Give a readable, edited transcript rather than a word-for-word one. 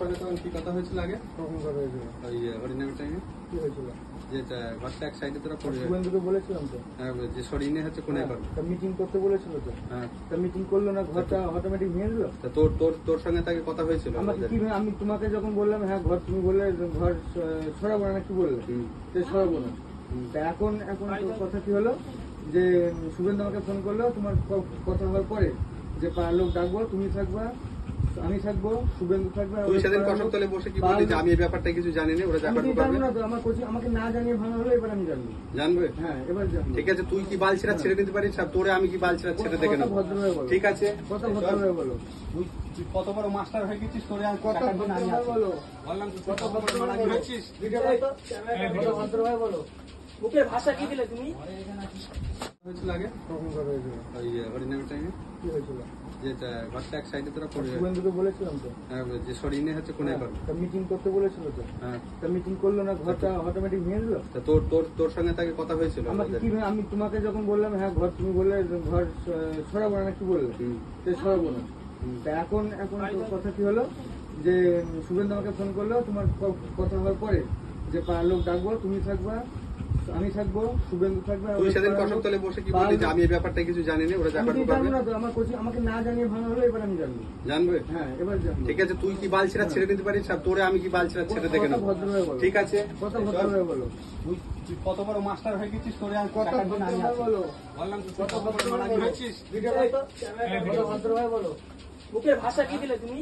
তখন কি কথা হয়েছিল আগে? কখন কথা হয়েছিল? ওই হরিনামের টাইমে কি হয়েছিল? যেটা ঘরটা এক সাইডে তোরা করে শুভেন্দুকে বলেছিলাম তো। হ্যাঁ, যে সরিয়ে হচ্ছে কোনে করবে। তা মিটিং করতে বলেছিল তো। হ্যাঁ, তা মিটিং করলো না, ঘরটা অটোমেটিক ভেঙে দিল। তা তোর তোর তোর সঙ্গে তাকে কথা হয়েছিল আমাকে কি আমি তোমাকে যখন বললাম হ্যাঁ ঘর, তুমি বললে ঘর সরাবো না, কি বললে যে সরাবো না। তা এখন এখন তো কথা কি হলো যে শুভেন্দু আমাকে ফোন করলো তোমার কথা হওয়ার পরে যে পাড়ার লোক ডাকবো, তুমি থাকবা, আমি থাকবো, শুভেন্দু থাকবে। তুই সেদিন কসব তলে বসে কি বললি যে আমি এই ব্যাপারটা কিছু জানি না, ওরা আমি ব্যাপারটা জানবো করবে না তো, আমার কোচিং আমাকে না জানিয়ে ভাঙা হলো, এবার আমি জানবো। জানবে। হ্যাঁ এবার জানবো। ঠিক আছে, তুই কি বালছিরা ছেড়ে দিতে পারিস আর তোরে আমি কি বালছিরা ছেড়ে দেখে নেবো। ভদ্রভাবে বলো। ঠিক আছে, কথা ভদ্রভাবে বলো। তুই কত বড় মাস্টার হয়ে গেছিস, তোরে আমি কথা ভদ্রভাবে বলো। বললাম তুই কথা কত বড় ভদ্রভাবে মারানি বলো। হয়েছিস। ভিডিও করো তো, কথা ভদ্রভাবে বলো। মুখের ভাষা কি দিলে তুমি? হয়েছিল আগে? কখন কথা হয়েছিল? ওই হরিনামের টাইমে কি হয়েছিল? যেটা ঘরটা এক সাইডে তোরা করে শুভেন্দুকে বলেছিলাম তো। হ্যাঁ, যে সরিয়ে হচ্ছে কোনে করবে। তা মিটিং করতে বলেছিল তো। হ্যাঁ, তা মিটিং করলো না, ঘরটা অটোমেটিক ভেঙে দিল। তা তোর তোর তোর সঙ্গে তাকে কথা হয়েছিল আমাকে কি আমি তোমাকে যখন বললাম হ্যাঁ ঘর, তুমি বললে ঘর সরাবো না, কি বললে যে সরাবো না। তা এখন এখন তো কথা কি হলো যে শুভেন্দু আমাকে ফোন করলো তোমার কথা হওয়ার পরে যে পাড়ার লোক ডাকবো, তুমি থাকবা, আমি থাকবো, শুভেন্দু থাকবে। তুই সেদিন কসব তলে বসে কি বললি যে আমি এই ব্যাপারটা কিছু জানি না, ওরা আমি ব্যাপারটা জানবো করবে না তো, আমার কোচিং আমাকে না জানিয়ে ভাঙা হলো, এবার আমি জানবো। জানবে। হ্যাঁ এবার জানবো। ঠিক আছে, তুই কি বালছিরা ছেড়ে দিতে পারিস আর তোরে আমি কি বালছিরা ছেড়ে দেখে কথা নেবো। ভদ্রভাবে বলো। ঠিক আছে, কথা ভদ্রভাবে বলো। তুই কত বড় মাস্টার হয়ে গেছিস, তোরে আমি কথা ভদ্রভাবে বলো। বললাম তুই কথা কত বড় ভদ্রভাবে মারানি বলো। হয়েছিস। ভিডিও করো তো, কথা ভদ্রভাবে বলো। মুখের ভাষা কি দিলে তুমি?